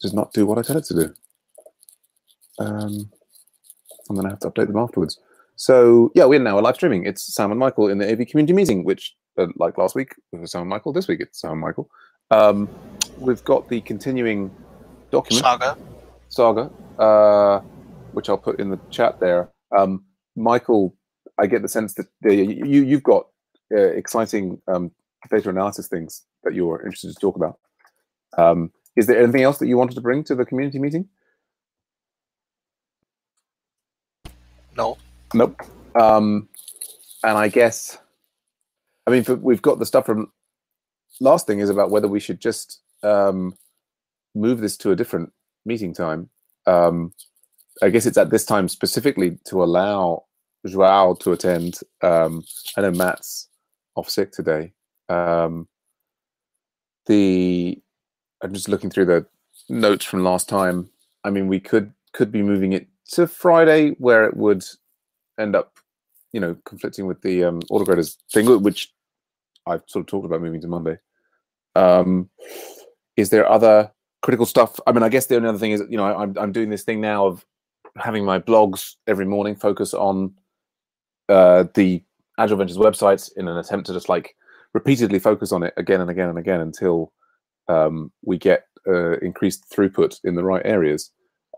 does not do what I tell it to do. I'm going to have to update them afterwards. So yeah, we're now live streaming. It's Sam and Michael in the AV community meeting, which like last week it was Sam and Michael. This week it's Sam and Michael. We've got the continuing document saga, which I'll put in the chat there. Michael, I get the sense that you've got exciting data analysis things that you're interested to talk about. Is there anything else that you wanted to bring to the community meeting? No. Nope. And I guess, I mean, we've got the stuff from last thing is about whether we should just move this to a different meeting time. I guess it's at this time specifically to allow Joao to attend. I know Matt's off sick today. I'm just looking through the notes from last time. I mean, we could be moving it to Friday, where it would end up, conflicting with the autograders thing, which I've sort of talked about moving to Monday. Is there other critical stuff? I mean, I guess the only other thing is, I'm doing this thing now of having my blogs every morning focus on the Agile Ventures websites in an attempt to just repeatedly focus on it again and again and again until we get increased throughput in the right areas.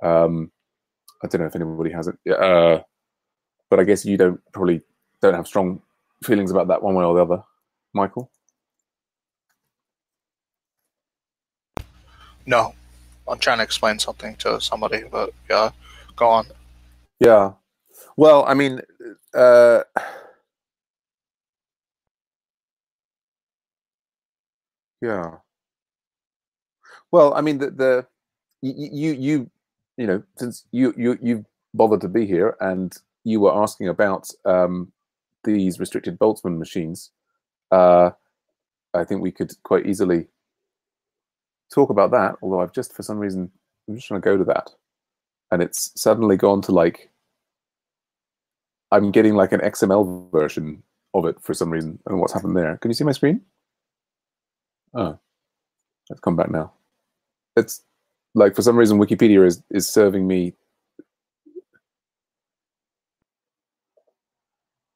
I don't know if anybody has it, but I guess you probably don't have strong feelings about that one way or the other, Michael. No, I'm trying to explain something to somebody, but yeah, go on. Yeah, well, I mean, yeah. Well, I mean, since you've bothered to be here and you were asking about these restricted Boltzmann machines, I think we could quite easily talk about that. Although I'm just trying to go to that, and it's suddenly gone to I'm getting an XML version of it for some reason. I don't know what's happened there. Can you see my screen? Oh, let's come back now. It's for some reason Wikipedia is serving me.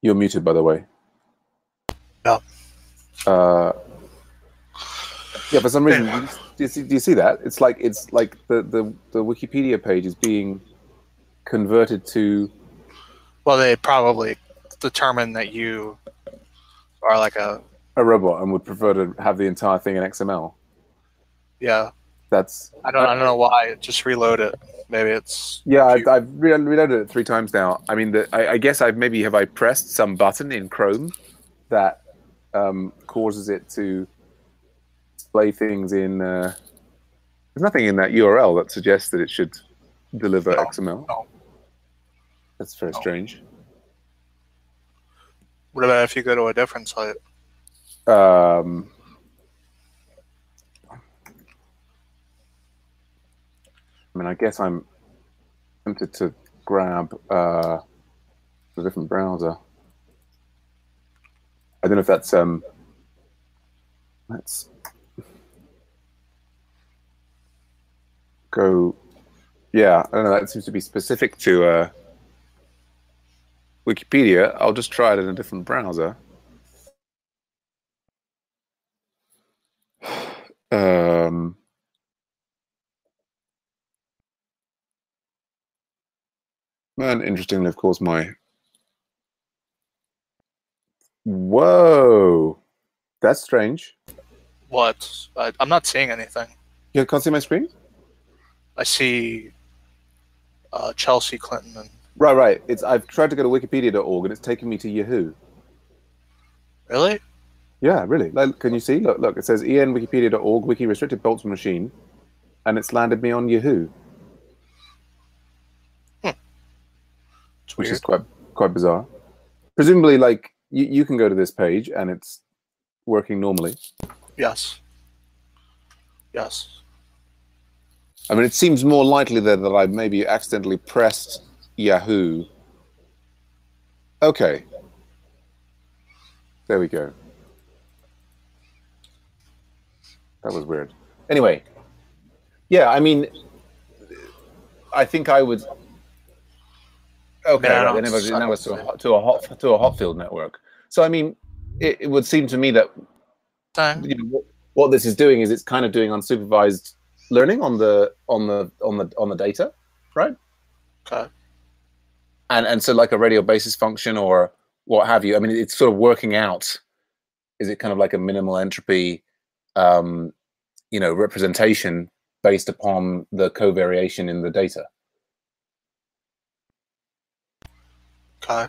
You're muted, by the way. Yeah. Yeah, for some reason, do you see that? It's like the Wikipedia page is being converted to. Well, they probably determined that you are a robot and would prefer to have the entire thing in XML. Yeah. That's. I don't know why. Just reload it. Maybe it's. Yeah, I've reloaded it 3 times now. I mean, I guess have I pressed some button in Chrome that causes it to display things in. There's nothing in that URL that suggests that it should deliver XML. No. That's very strange. What about if you go to a different site? I mean, I guess I'm tempted to grab a different browser. I don't know if that's let's go. Yeah, I don't know. That seems to be specific to Wikipedia. I'll just try it in a different browser. And interestingly, of course, Whoa, that's strange. What? I'm not seeing anything. You can't see my screen? I see Chelsea Clinton and. Right. I've tried to go to wikipedia.org and it's taken me to Yahoo. Really? Yeah, really. Can you see? Look, it says enwikipedia.org, wiki restricted Boltzmann machine, and it's landed me on Yahoo. Which is quite bizarre. Presumably, you can go to this page and it's working normally. Yes. I mean, it seems more likely that I maybe accidentally pressed Yahoo. Okay. There we go. That was weird. Anyway, Yeah, I mean, I think I would. Okay, I right. don't- Then I now don't it's see. to a hot field network. So I mean, it would seem to me that Thing. what this is doing is it's kind of doing unsupervised learning on the data, right? Okay. And so like a radial basis function or what have you. I mean, it's sort of working out. Is it kind of like a minimal entropy, representation based upon the covariation in the data? Okay.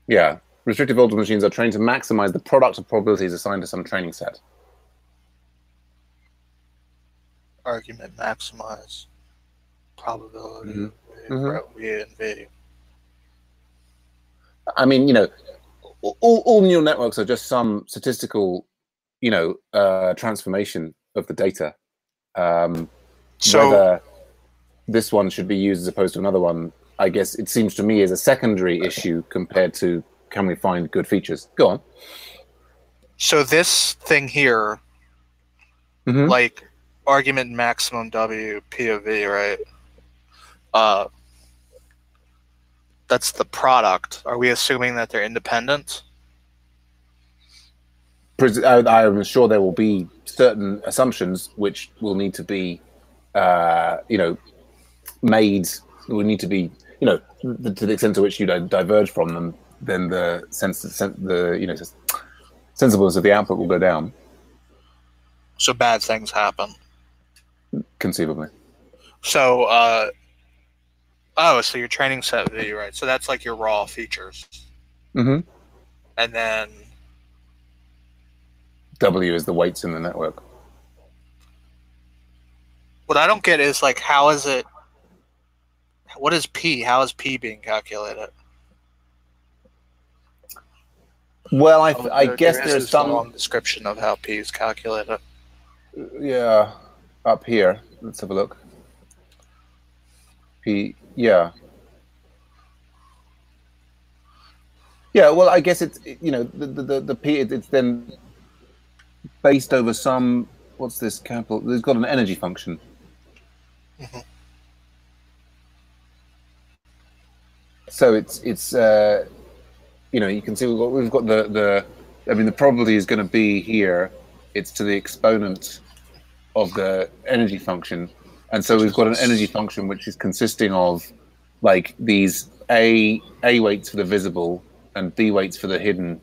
Yeah. Restrictive voltage machines are trained to maximize the product of probabilities assigned to some training set. Argument maximize probability Mm-hmm. V and V. I mean, all neural networks are just some statistical, transformation of the data. So Whether this one should be used as opposed to another one, I guess it seems to me is a secondary issue compared to can we find good features. Go on. so this thing here, Mm-hmm. like argument maximum W P of V, right? That's the product. Are we assuming that they're independent? I'm sure there will be certain assumptions which will need to be, made. Will need to be, to the extent to which you diverge from them, then the sensibleness of the output will go down. So bad things happen. Conceivably. So, so your training set V, right? So that's like your raw features. Mm-hmm. And then W is the weights in the network. what I don't get is like, how is it? What is P? How is P being calculated? Well, I guess there's some long description of how P is calculated. Yeah, up here. Let's have a look. P. Yeah. Yeah. Well, I guess it's the P. It's then based over some. What's this capital? There's got an energy function. Mm-hmm. So it's you can see we've got the probability is going to be here. It's to the exponent of the energy function, and so we've got an energy function which is consisting of like these A weights for the visible and B weights for the hidden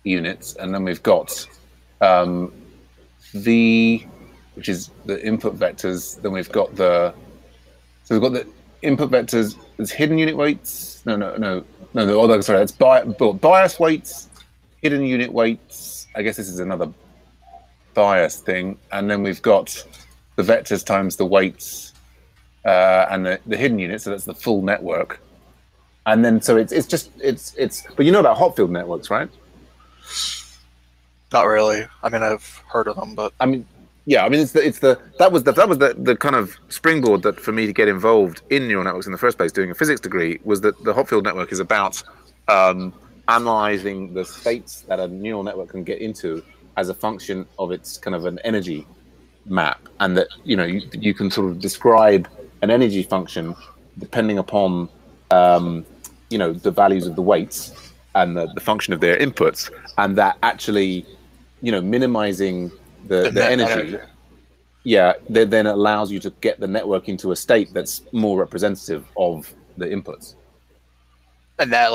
units, and then we've got V, which is the input vectors. Then we've got the input vectors. There's hidden unit weights. No. Sorry, that's bias weights, hidden unit weights. I guess this is another bias thing, and then we've got the vectors times the weights and the hidden units. So that's the full network. And then so it's but you know about hot field networks, right? Not really. I mean, I've heard of them, but that was the kind of springboard that for me to get involved in neural networks in the first place, doing a physics degree, was that the hot field network is about analyzing the states that a neural network can get into as a function of its kind of an energy map, and that you can sort of describe an energy function depending upon the values of the weights and the function of their inputs, and that actually minimizing the energy. Yeah, then allows you to get the network into a state that's more representative of the inputs. And that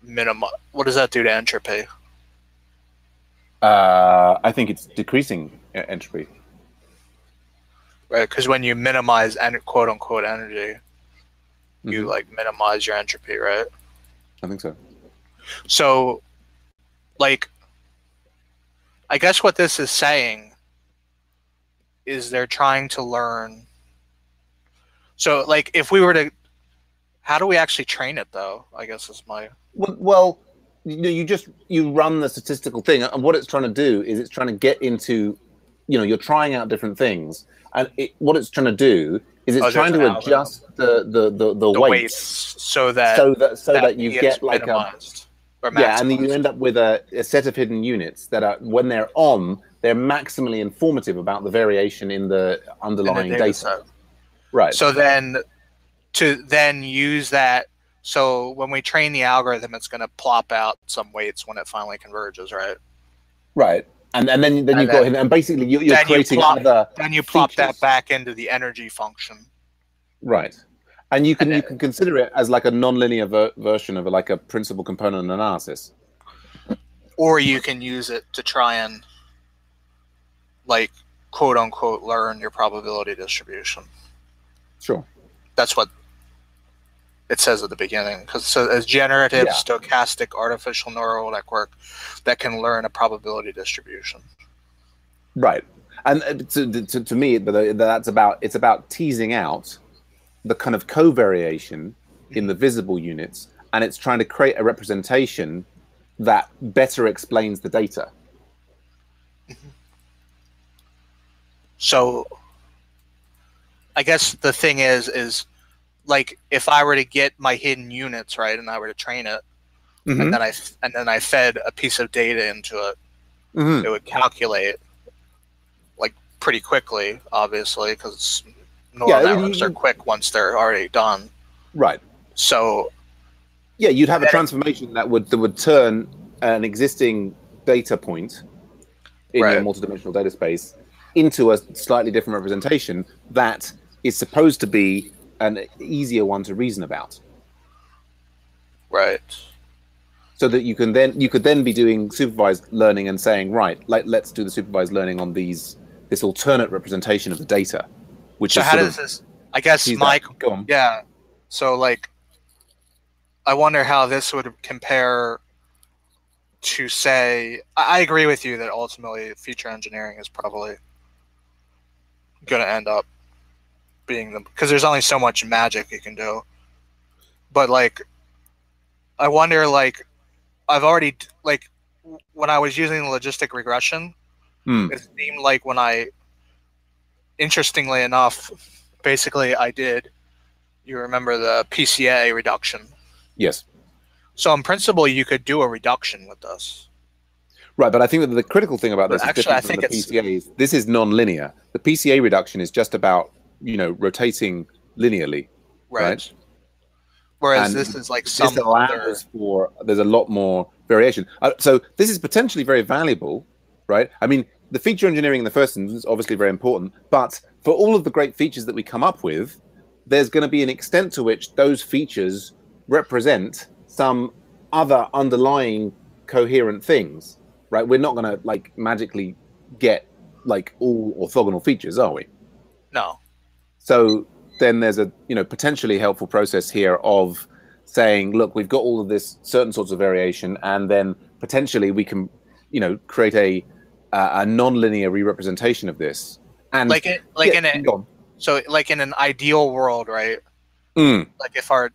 minimum. What does that do to entropy? I think it's decreasing entropy. Right, because when you minimize quote unquote energy, you minimize your entropy, right? I think so. So, I guess what this is saying is they're trying to learn. So, if we were to, how do we actually train it, though? I guess is my. Well, you run the statistical thing, and what it's trying to do is it's trying to get into, you're trying out different things, and what it's trying to do is it's trying to adjust the weights so that you get like minimized. or Yeah, and then you maximized. end up with a set of hidden units that are, when they're on, they're maximally informative about the variation in the In the underlying data data. set. Right. So then to then use that, so when we train the algorithm, it's going to plop out some weights when it finally converges, right? Right. And then And you've got hidden, and basically you're then creating other you plop that features. back into the energy function. Right. And you And can consider it as like a nonlinear version of like a principal component analysis. or you can use it to try and, like, quote unquote, learn your probability distribution. Sure. That's what it says at the beginning, because so as generative stochastic artificial neural network that can learn a probability distribution. Right. And to me, it's about teasing out the kind of covariation in the visible units, and it's trying to create a representation that better explains the data. So I guess the thing is like, if I were to get my hidden units right and I were to train it, and then I fed a piece of data into it, it would calculate like pretty quickly, obviously, because neural networks are quick once they're already done. Right. So yeah, you'd have a transformation that would turn an existing data point in your multidimensional data space into a slightly different representation that is supposed to be an easier one to reason about. Right. So that you could then be doing supervised learning and saying, right, let's do the supervised learning on this alternate representation of the data. Which so how does this? I guess go on. Yeah. So like, I wonder how this would compare to, say, I agree with you that ultimately feature engineering is probably going to end up being because there's only so much magic you can do. But like, I wonder, like, I've already, like, when I was using the logistic regression, it seemed like interestingly enough, basically I did, you remember the PCA reduction? Yes. So in principle, you could do a reduction with this. Right, but I think that the critical thing about this is different from the PCA. This is non-linear. The PCA reduction is just about, rotating linearly. Right. Whereas this is like some there's a lot more variation. So this is potentially very valuable, right? I mean, the feature engineering in the first instance is obviously very important, but for all of the great features that we come up with, there's going to be an extent to which those features represent some other underlying coherent things, right? We're not going to like magically get like all orthogonal features, are we? No. So then there's a potentially helpful process here of saying, look, we've got all of this certain sorts of variation, and then potentially we can create a non-linear re-representation of this. And so like in an ideal world, right? Like if our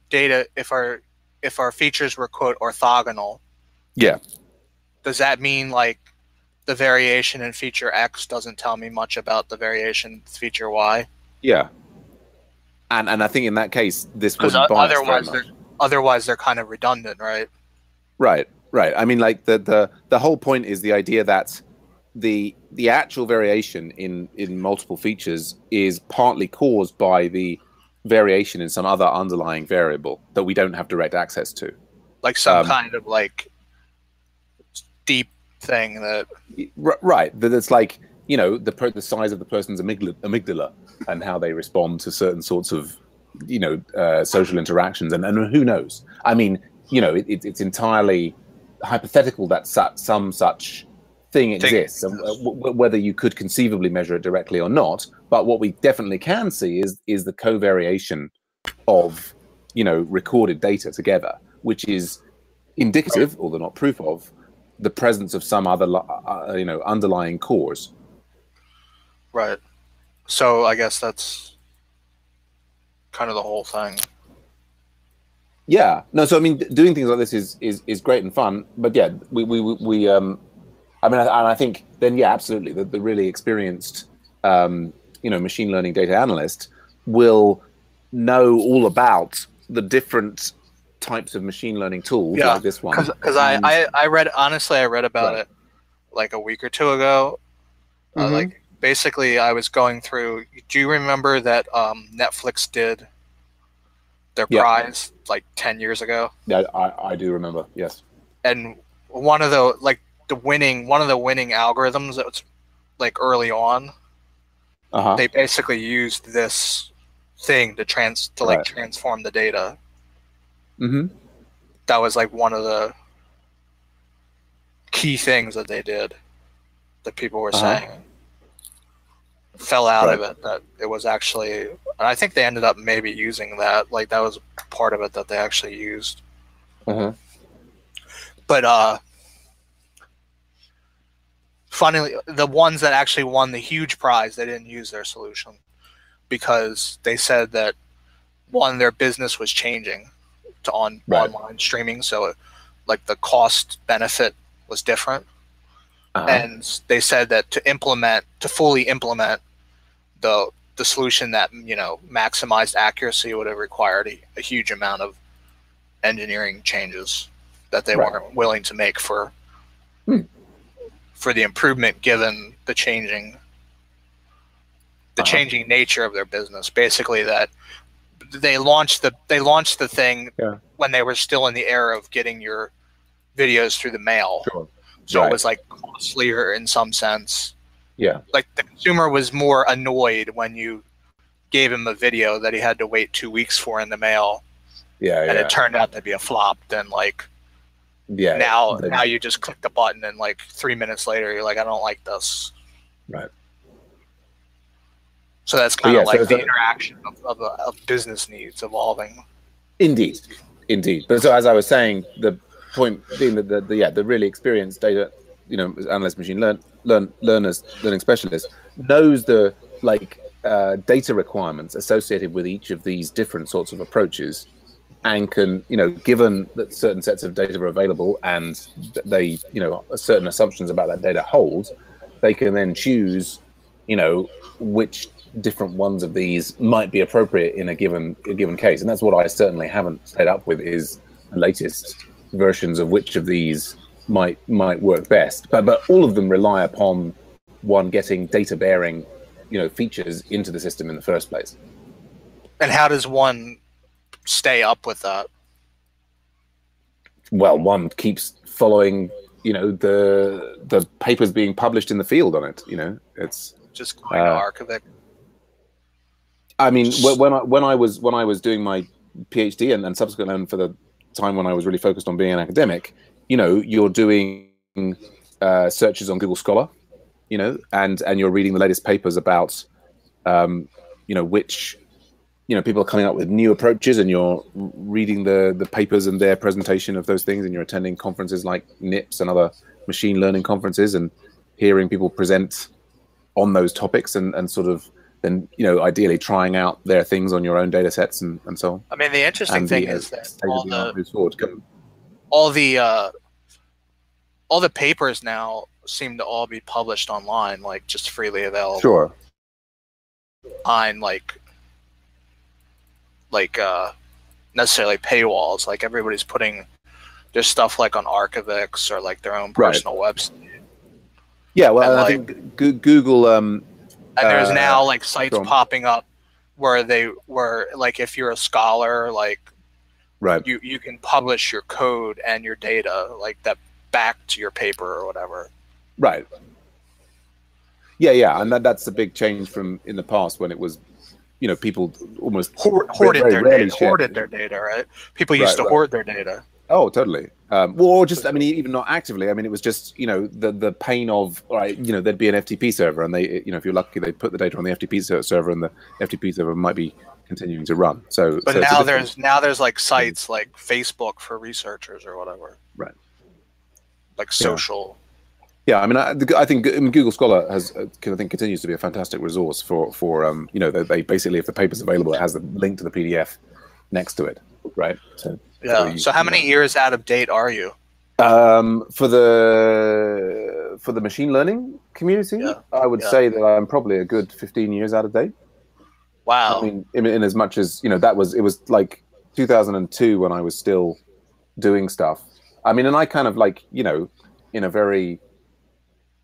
features were quote orthogonal, does that mean like the variation in feature X doesn't tell me much about the variation in feature Y? Yeah. And I think in that case, this wouldn't bias otherwise they're kind of redundant, right? Right. I mean, like the whole point is the idea that the actual variation in multiple features is partly caused by the variation in some other underlying variable that we don't have direct access to, like some kind of like deep thing that that it's like the size of the person's amygdala and how they respond to certain sorts of social interactions, and who knows. I mean, it's entirely hypothetical that some such thing exists, and whether you could conceivably measure it directly or not. But what we definitely can see is the covariation of recorded data together, which is indicative, although not proof of, the presence of some other underlying cause. Right. So I guess that's kind of the whole thing. Yeah. No. So I mean, doing things like this is great and fun. But yeah, we I mean, and I think then absolutely, the really experienced machine learning data analyst will know all about the different types of machine learning tools Yeah, like this one. because I read about Right. it like a week or two ago. Mhm. Like basically, I was going through. Do you remember that Netflix did their Yeah. prize like 10 years ago? Yeah, I do remember. Yes. And one of the winning algorithms that was like early on, they basically used this thing to Right. transform the data. Mm-hmm. That was like one of the key things that they did that people were saying fell out of it, that it was actually, and I think they ended up maybe using that, like that was part of it that they actually used. But funnily, the ones that actually won the huge prize, they didn't use their solution because they said that one, their business was changing to online streaming, so like the cost benefit was different. And they said that to fully implement the solution that maximized accuracy would have required a huge amount of engineering changes that they weren't willing to make for the improvement, given the changing nature of their business. Basically, that they launched the thing when they were still in the era of getting your videos through the mail. So it was like costlier in some sense. Yeah. Like the consumer was more annoyed when you gave him a video that he had to wait 2 weeks for in the mail. And it turned out to be a flop. Then now you just click the button and like 3 minutes later you're like, I don't like this. Right. So that's kind of like the interaction of business needs evolving. Indeed. But so as I was saying, the point being that the really experienced data, analyst, machine learning specialist knows the data requirements associated with each of these different sorts of approaches, and can, given that certain sets of data are available and they, certain assumptions about that data hold, they can then choose, which different ones of these might be appropriate in a given case. And that's what I certainly haven't stayed up with, is the latest versions of which of these might work best. But all of them rely upon one getting data bearing, features into the system in the first place. And how does one stay up with that? Well, one keeps following, the papers being published in the field on it. It's just going to Archivik. I mean, when I was doing my PhD and subsequently for the time when I was really focused on being an academic, you're doing searches on Google Scholar, and you're reading the latest papers about, which, people are coming up with new approaches, and you're reading the papers and their presentation of those things, and you're attending conferences like NIPS and other machine learning conferences, and hearing people present on those topics, and sort of then, ideally trying out their things on your own data sets and so on. I mean, the interesting thing is that all the papers now seem to all be published online, like just freely available. Sure. On necessarily paywalls. Like everybody's putting their stuff like on Archivix or like their own personal website. Yeah, well, I think Google. And there's now like sites popping up where like if you're a scholar, like you can publish your code and your data like that back to your paper or whatever. Right. Yeah, and that's a big change from in the past when it was, people almost hoarded their data, right? People used to hoard their data. Oh, totally. Or just, I mean, even not actively. I mean, it was just, the pain of, there'd be an FTP server, and they, if you're lucky, they'd put the data on the FTP server, and the FTP server might be continuing to run. But now there's like sites like Facebook for researchers or whatever. Right. Like social. Yeah, I mean, I think Google Scholar continues to be a fantastic resource for they basically, if the paper's available, it has the link to the PDF next to it, right? So how many years out of date are you? For the machine learning community, I would say that I'm probably a good 15 years out of date. Wow. I mean, in as much as it was like 2002 when I was still doing stuff. I mean, and I kind of like, you know, in a very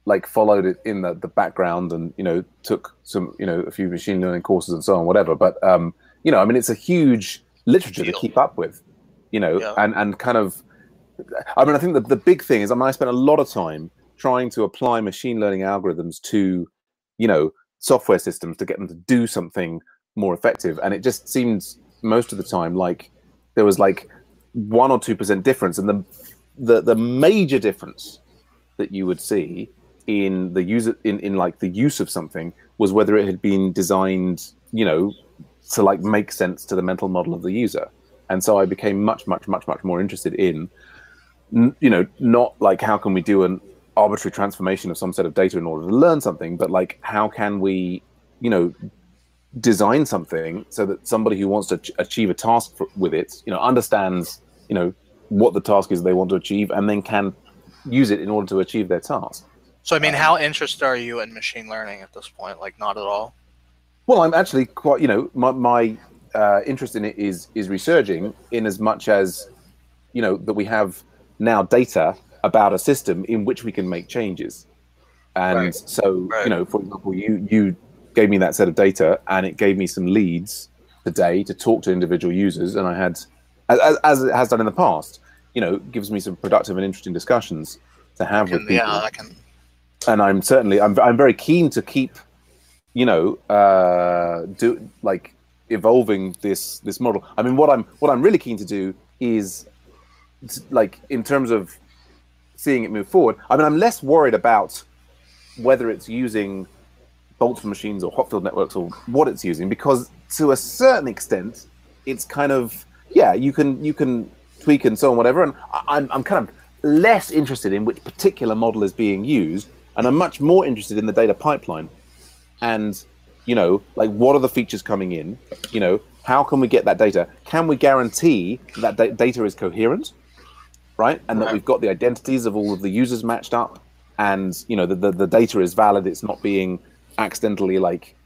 like followed it in the background and, you know, took some, you know, a few machine learning courses and so on, whatever. But, you know, I mean, it's a huge literature to keep up with, you know, and kind of, I mean, I think the big thing is, I mean, I spent a lot of time trying to apply machine learning algorithms to, you know, software systems to get them to do something more effective. And it just seems most of the time like there was like 1 or 2% difference. And the major difference that you would see in the user in like the use of something was whether it had been designed, you know, to like make sense to the mental model of the user. And so I became much more interested in, you know, not like how can we do an arbitrary transformation of some set of data in order to learn something, but like how can we, you know, design something so that somebody who wants to achieve a task with it, you know, understands, you know, what the task is they want to achieve and then can use it in order to achieve their task. So, I mean, how interested are you in machine learning at this point? Like, not at all? Well, I'm actually quite, you know, my interest in it is researching in as much as, you know, that we have now data about a system in which we can make changes. And so, you know, for example, you gave me that set of data and it gave me some leads today to talk to individual users. And I had, as it has done in the past, you know, gives me some productive and interesting discussions to have with people. Yeah, I can. And I'm certainly, I'm very keen to keep, you know, evolving this model. I mean, what I'm really keen to do is, like, in terms of seeing it move forward. I mean, I'm less worried about whether it's using Boltzmann machines or Hopfield networks or what it's using, because to a certain extent, it's kind of, yeah, you can tweak and so on, whatever. And I'm kind of less interested in which particular model is being used. And I'm much more interested in the data pipeline and, you know, like what are the features coming in? You know, how can we get that data? Can we guarantee that data is coherent, right? And that we've got the identities of all of the users matched up and, you know, the data is valid. It's not being accidentally like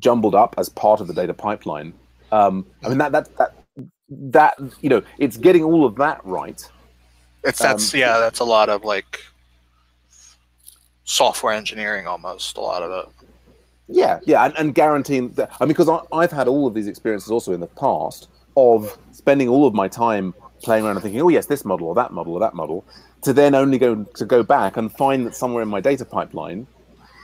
jumbled up as part of the data pipeline. I mean, that, you know, it's getting all of that right. That's a lot of like software engineering, almost a lot of it. Yeah, and guaranteeing that. I mean, because I've had all of these experiences also in the past of spending all of my time playing around and thinking, oh yes, this model or that model or that model, to then only go back and find that somewhere in my data pipeline,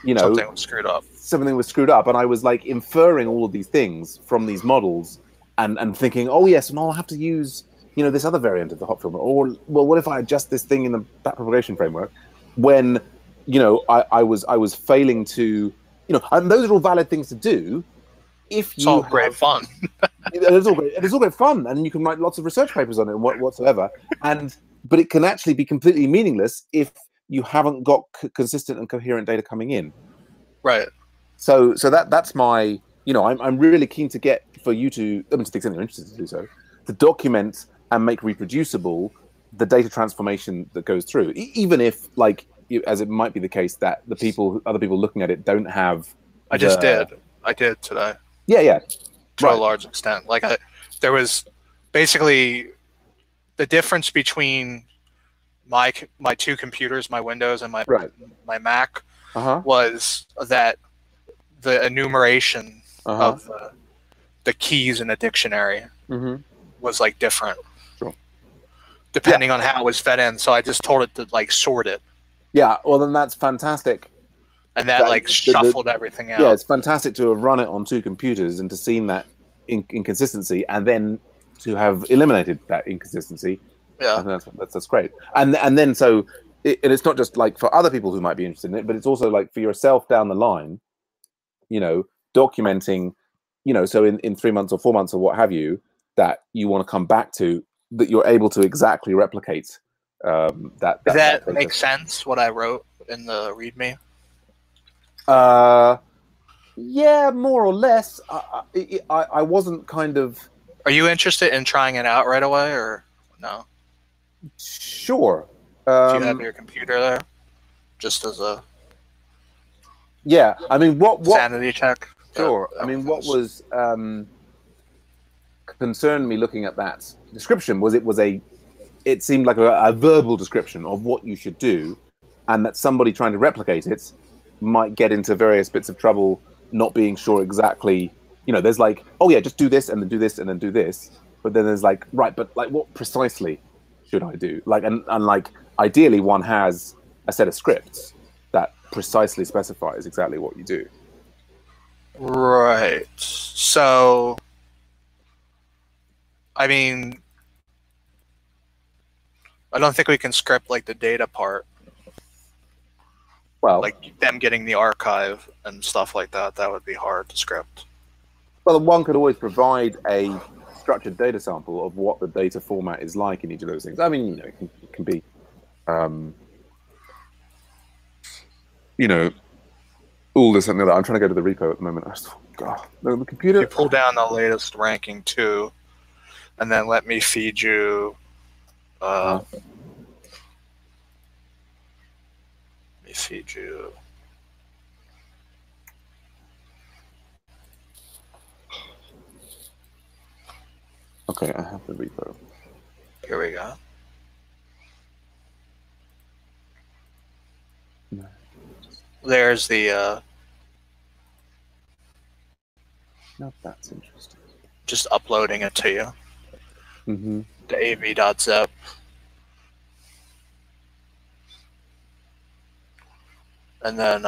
you know, something was screwed up, and I was like inferring all of these things from these models and thinking, oh yes, well, I'll have to use, you know, this other variant of the Hopfield model, or well, what if I adjust this thing in the backpropagation framework, when, you know, I was failing to, you know, and those are all valid things to do. It's all great fun. It's all great fun, and you can write lots of research papers on it and whatsoever. But it can actually be completely meaningless if you haven't got consistent and coherent data coming in. Right. So that's my, you know, I'm really keen to get for you to, I mean, to the extent you're interested to do so, to document and make reproducible the data transformation that goes through, even if, like, as it might be the case that other people looking at it don't have. I did today. Yeah. To a large extent. Like, there was basically the difference between my two computers, my Windows and my Mac, was that the enumeration of the keys in a dictionary was like different, depending on how it was fed in. So I just told it to like sort it. Yeah, well then that's fantastic. And that like shuffled everything out. Yeah, it's fantastic to have run it on two computers and to seen that inconsistency, and then to have eliminated that inconsistency. Yeah, that's great. And then so it's not just like for other people who might be interested in it, but it's also like for yourself down the line, you know, documenting, you know, so in 3 months or 4 months or what have you, that you want to come back to, that you're able to exactly replicate that. Does that make sense, what I wrote in the README? Yeah, more or less. I wasn't kind of. Are you interested in trying it out right away, or no? Sure. Do you have your computer there, just as a? Yeah, I mean, what sanity check? Sure. I mean, what was concerned me looking at that description was it seemed like a verbal description of what you should do, and that somebody trying to replicate it might get into various bits of trouble, not being sure exactly. There's like, oh yeah, just do this and then do this and then do this. But then there's like, right, but like, what precisely should I do? Like, and like, ideally, one has a set of scripts that precisely specifies exactly what you do. Right. So, I mean, I don't think we can script like the data part. Well, like them getting the archive and stuff like that. That would be hard to script. Well, one could always provide a structured data sample of what the data format is like in each of those things. I mean, it can be, all this and the other. I'm trying to go to the repo at the moment. The computer. You pull down the latest ranking too, and then let me feed you. Let me feed you. Okay, I have the repo. Here we go. No. There's the. Now that's interesting. Just uploading it to you. Mm-hmm. The av.zip. And then,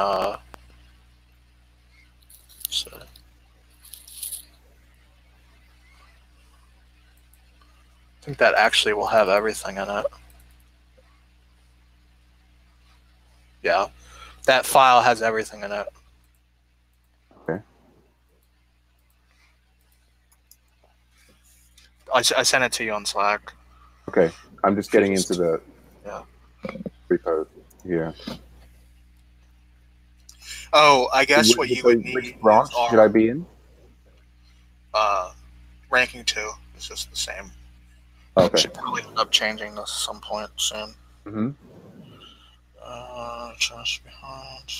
so I think that actually will have everything in it. Yeah, that file has everything in it. Okay. I sent it to you on Slack. Okay, I'm just getting into the repo here. Oh, I guess what you would need. Which branch should I be in? Ranking 2. It's just the same. Okay. Should probably end up changing this at some point soon. Mm-hmm. Just behind.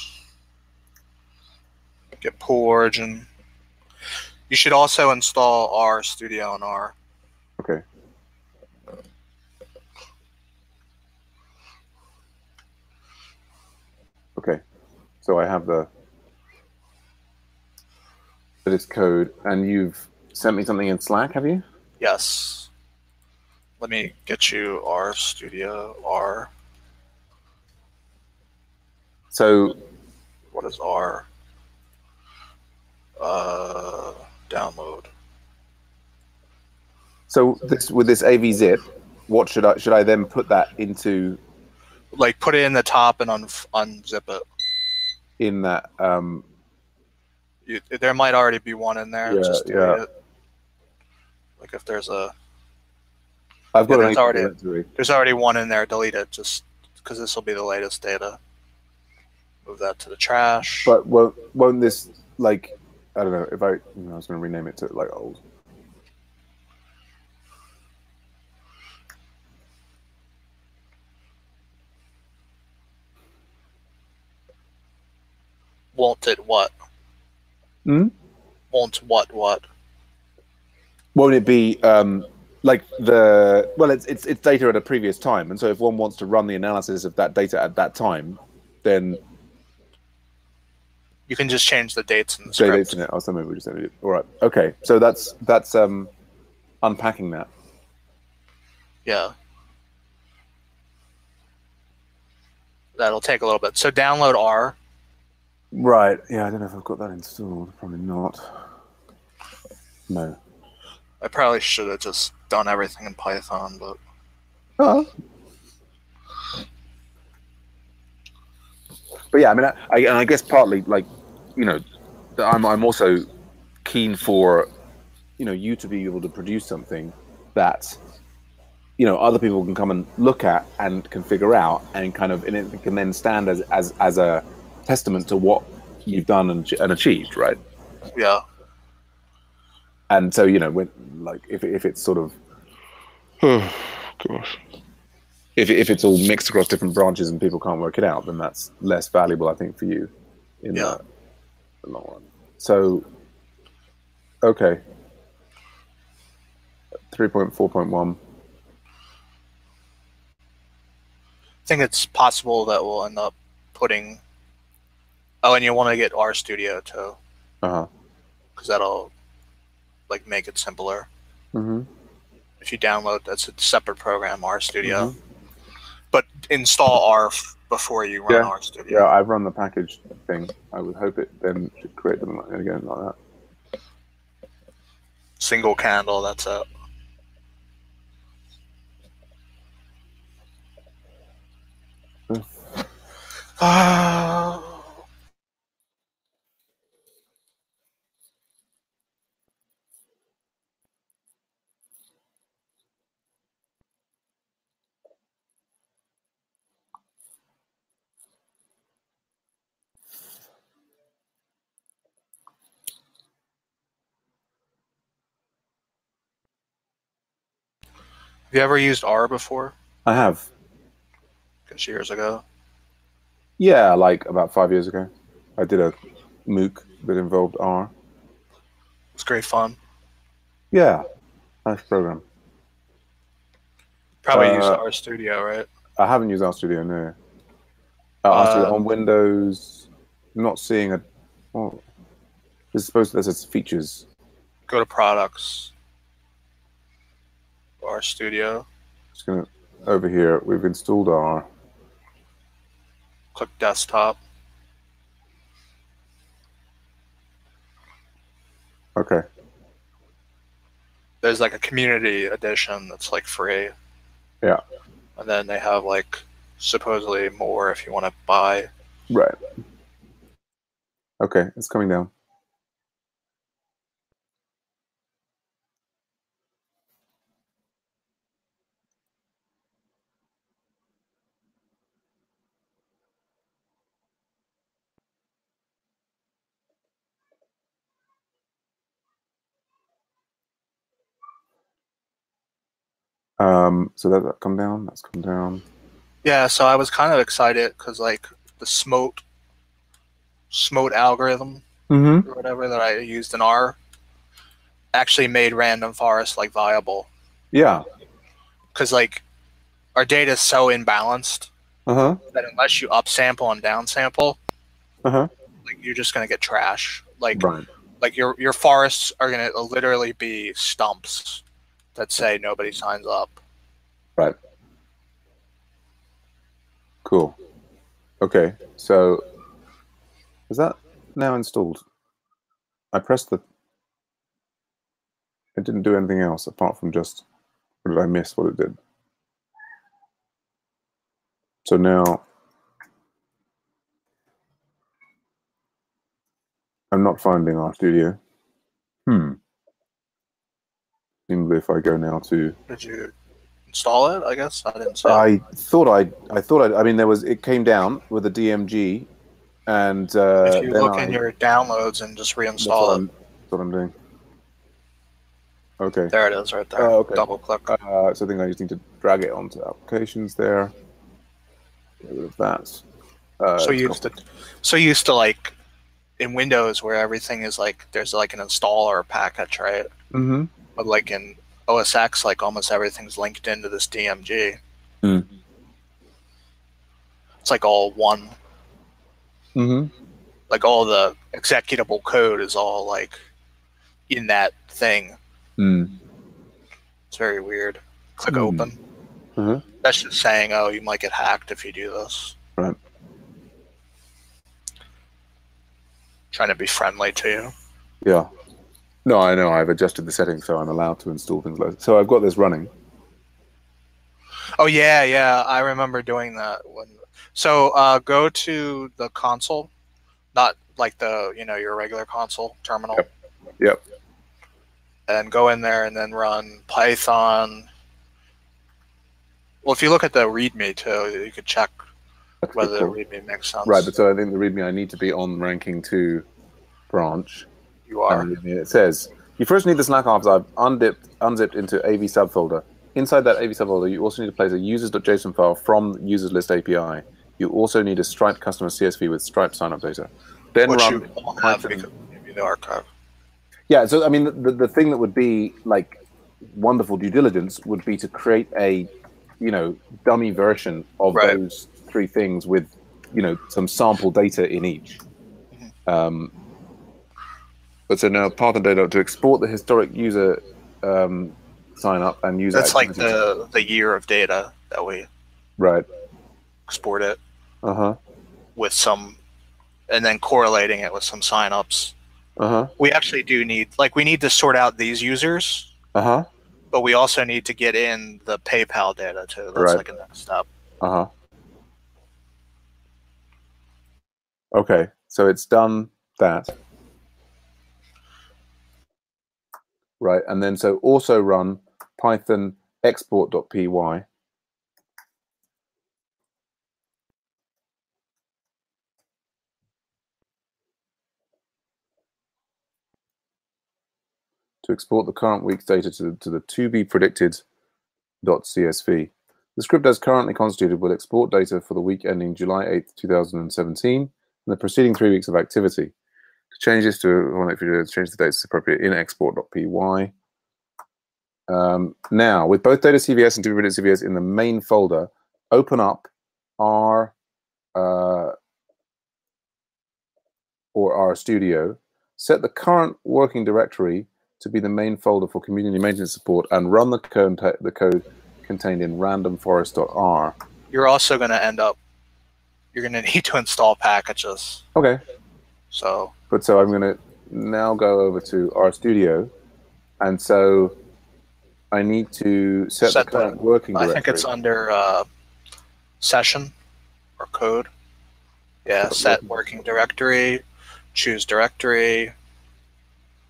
Get pool origin. You should also install R Studio and R. Okay. Okay. So I have the its code, and you've sent me something in Slack, have you? Yes. Let me get you R Studio R. So what is R? Download. So with this AV zip, what should I then put that into? Like put it in the top and unzip it. In that there might already be one in there. Yeah, just delete it. Like if there's a I've got there's already one in there, delete it just because this will be the latest data. Move that to the trash. But won't this, like, I don't know, if I was going to rename it to like old. Won't it what? Hmm? Won't what? Won't it be like it's data at a previous time, and so if one wants to run the analysis of that data at that time, then you can just change the dates in the script. Dates in it. Oh, so maybe we just did it. All right. Okay. So that's unpacking that. Yeah. That'll take a little bit. So download R. Right. Yeah, I don't know if I've got that installed. Probably not. No. I probably should have just done everything in Python, but. Oh. But yeah, I mean, I guess partly, like, I'm also keen for, you to be able to produce something that, other people can come and look at and can figure out, and and it can then stand as a testament to what you've done and achieved, right? Yeah. And so, when, like, if it's sort of, oh gosh, if it's all mixed across different branches and people can't work it out, then that's less valuable, I think, for you in the long run. So, okay. 3.4.1. I think it's possible that we'll end up putting. Oh, and you want to get RStudio too, because that'll like make it simpler. Mm-hmm. If you download, that's a separate program, RStudio. Mm-hmm. But install R before you run RStudio. Yeah, I've run the package thing. I would hope it then should create them again like that. Single candle, that's it. Have you ever used R before? I have. Just years ago? Yeah, like about 5 years ago. I did a MOOC that involved R. It's great fun. Yeah, nice program. Probably used RStudio, right? I haven't used RStudio, no. RStudio on Windows, I'm not seeing a... Well, this is supposed to... This is features. Go to products. RStudio. Just going to... Over here, we've installed R. Click desktop. Okay. There's like a community edition that's like free. Yeah. And then they have like supposedly more if you want to buy. Right. Okay, it's coming down. So that come down. That's come down. Yeah, so I was kind of excited because like the Smote algorithm or whatever that I used in R actually made random forest like viable. Yeah. Because like our data is so imbalanced that unless you upsample and downsample, like you're just gonna get trash. Like like your forests are gonna literally be stumps that say nobody signs up. Right. Cool. Okay, so is that now installed? I pressed the... It didn't do anything else apart from just... Or did I miss what it did? So now... I'm not finding RStudio. Seems if I go now to... Did you install it? I guess I didn't see it. I mean, there was... It came down with a DMG, and if you look in your downloads and just reinstall it. That's what I'm doing. Okay. There it is, right there. Okay. Double click. So I think I just need to drag it onto applications there. Get rid of that. So used to like in Windows where everything is like there's like an installer package, right? Mm-hmm. But like in OS X, like almost everything's linked into this DMG. It's like all one. Like all the executable code is all like in that thing. It's very weird. Click open. That's just saying, oh, you might get hacked if you do this. Right. Trying to be friendly to you. Yeah. No, I know. I've adjusted the settings so I'm allowed to install things like that. So I've got this running. Oh, yeah. I remember doing that. So go to the console, not like the, your regular console terminal. Yep. And go in there and then run Python. Well, if you look at the README too, you could check whether the README makes sense. Right, but so I think the README, I need to be on ranking 2 branch. You are. And it says, you first need the Slack archive unzipped into AV subfolder. Inside that AV subfolder, you also need to place a users.json file from the users list API. You also need a Stripe customer CSV with Stripe signup data. Then which run you don't have because we give you the archive. Yeah, so I mean, the thing that would be like, wonderful due diligence would be to create a, dummy version of Right. those three things with, some sample data in each. But so now Python data to export the historic user sign up and user That's like activities. the year of data that we Right. export it Uh-huh. with some, and then correlating it with some signups. Uh-huh. We actually do need, we need to sort out these users, Uh-huh. but we also need to get in the PayPal data too. That's Right. like a next step. Uh-huh. Okay, so it's done that. Right, and then so also run Python export.py. To export the current week's data to the to be predicted.csv. The script as currently constituted will export data for the week ending July 8th, 2017, and the preceding 3 weeks of activity. To change this to change the dates appropriate in export.py. Now, with both data CVS and to be predicted CVS in the main folder, open up R or RStudio, set the current working directory to be the main folder for community maintenance support, and run the code contained in randomforest.r. You're also going to you're going to need to install packages. Okay. So I'm going to now go over to RStudio, and so I need to set the current working directory. I think it's under session or code. Yeah, set working directory, choose directory,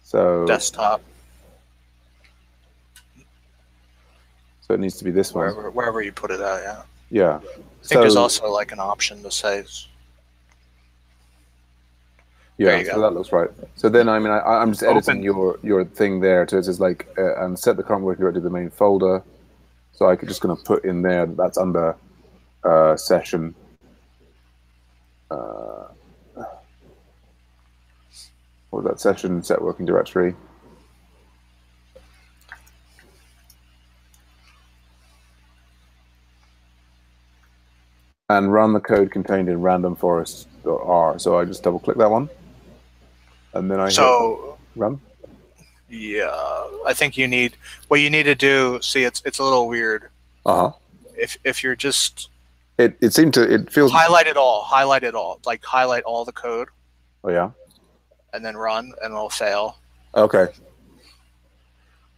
so desktop. So it needs to be this one. Wherever you put it at, yeah. Yeah. I think there's also like an option to say. Yeah, so that looks right. So then, I mean, I'm just editing your thing there to just like and set the current working directory to the main folder. So I'm just going to put in there that's under session. What was that? Session set working directory. And run the code contained in randomforest.r. So I just double click that one. And then I hit run. Yeah, I think what you need to do. See, it's a little weird. If you're just it feels highlight it all, like highlight all the code. Oh yeah. And then run, and it'll fail. Okay.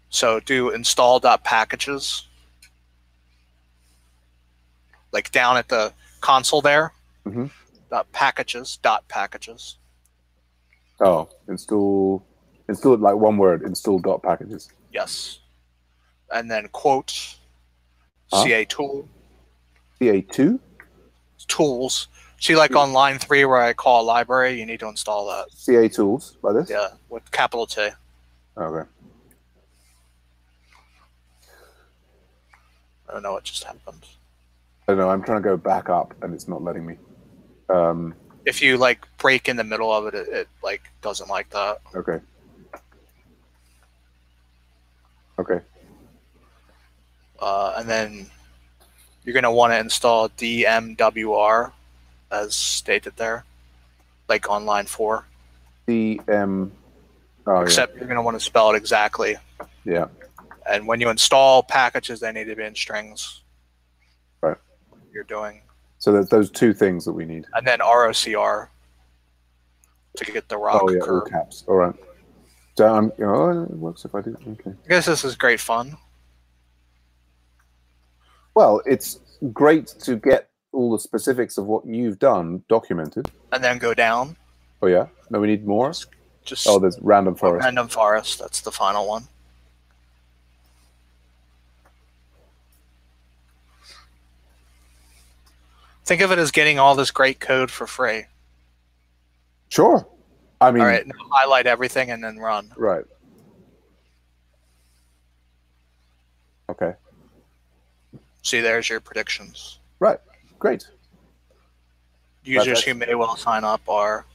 So do install.packages, like down at the console there. Packages. Oh, install it like one word. Install.packages. Yes. And then quote CA tool. CA2? Tools. See, like on line 3 where I call a library, you need to install that. CA tools by this? Yeah, with capital T. Okay. I don't know what just happened. I don't know. I'm trying to go back up, and it's not letting me. If you like break in the middle of it, it like doesn't like that. Okay. Okay. And then you're gonna want to install DMWR, as stated there, like on line 4. DM. Except you're gonna want to spell it exactly. Yeah. And when you install packages, they need to be in strings. Right. You're doing. So there's those two things that we need. And then ROCR to get the rock curve. All caps. All right. So it works if I do. Okay. I guess this is great fun. Well, it's great to get all the specifics of what you've done documented. And then go down. Oh yeah. No, we need more. Just there's random forest. Random forest. That's the final one. Think of it as getting all this great code for free. Sure. I mean, all right, now highlight everything and then run. Right. Okay. See, there's your predictions. Right. Great. Users who may well sign up are,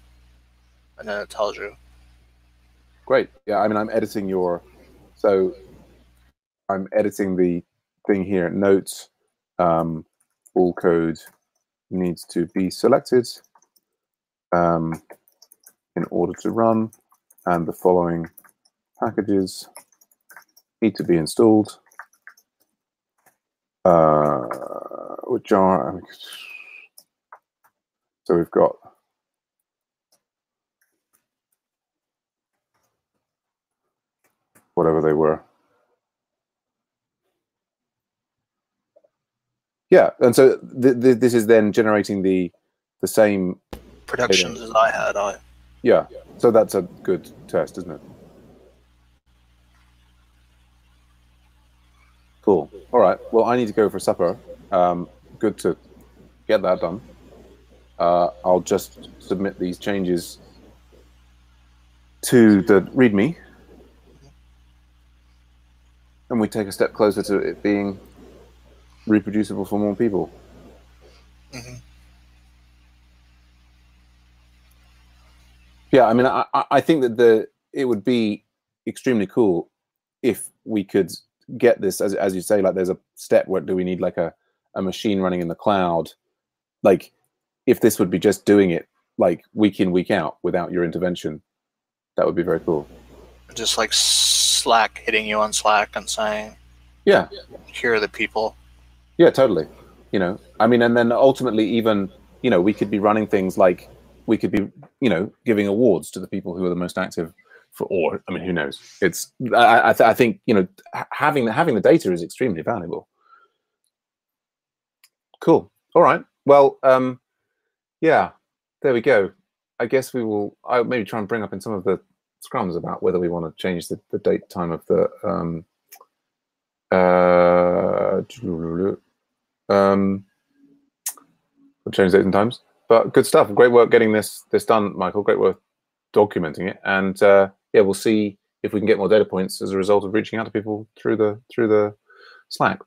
and then it tells you. Great. Yeah, I mean, I'm editing so I'm editing the thing here. Note, all code needs to be selected in order to run, and the following packages need to be installed, which are, so we've got whatever they were. Yeah, and so this is then generating the same Productions as I had. Yeah, so that's a good test, isn't it? Cool. All right. Well, I need to go for supper. Good to get that done. I'll just submit these changes to the README, and we take a step closer to it being reproducible for more people. Mm-hmm. Yeah, I mean, I think that it would be extremely cool if we could get this, as you say, like there's a step where do we need like a machine running in the cloud, like if this would be just doing it like week in, week out without your intervention, that would be very cool. Just like Slack hitting you on Slack and saying, yeah, here are the people. Yeah, totally. You know, I mean, and then ultimately even, you know, we could be running things like we could be, you know, giving awards to the people who are the most active for, or, I mean, who knows? It's, I think, you know, having the data is extremely valuable. Cool. All right. Well, yeah, there we go. I guess I'll maybe try and bring up in some of the scrums about whether we want to change the date time of the, we'll change dates and times. But good stuff. Great work getting this done, Michael. Great work documenting it. And yeah, we'll see if we can get more data points as a result of reaching out to people through the Slack.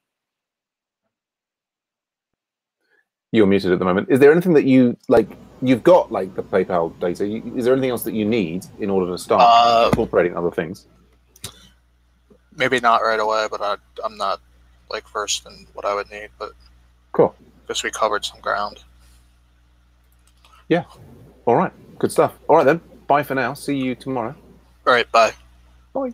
You're muted at the moment. Is there anything that you've got like the PayPal data? Is there anything else that you need in order to start incorporating other things? Maybe not right away, but I'm not like versed in what I would need. But cool. Guess we covered some ground. Yeah. All right. Good stuff. All right then. Bye for now. See you tomorrow. All right. Bye. Bye.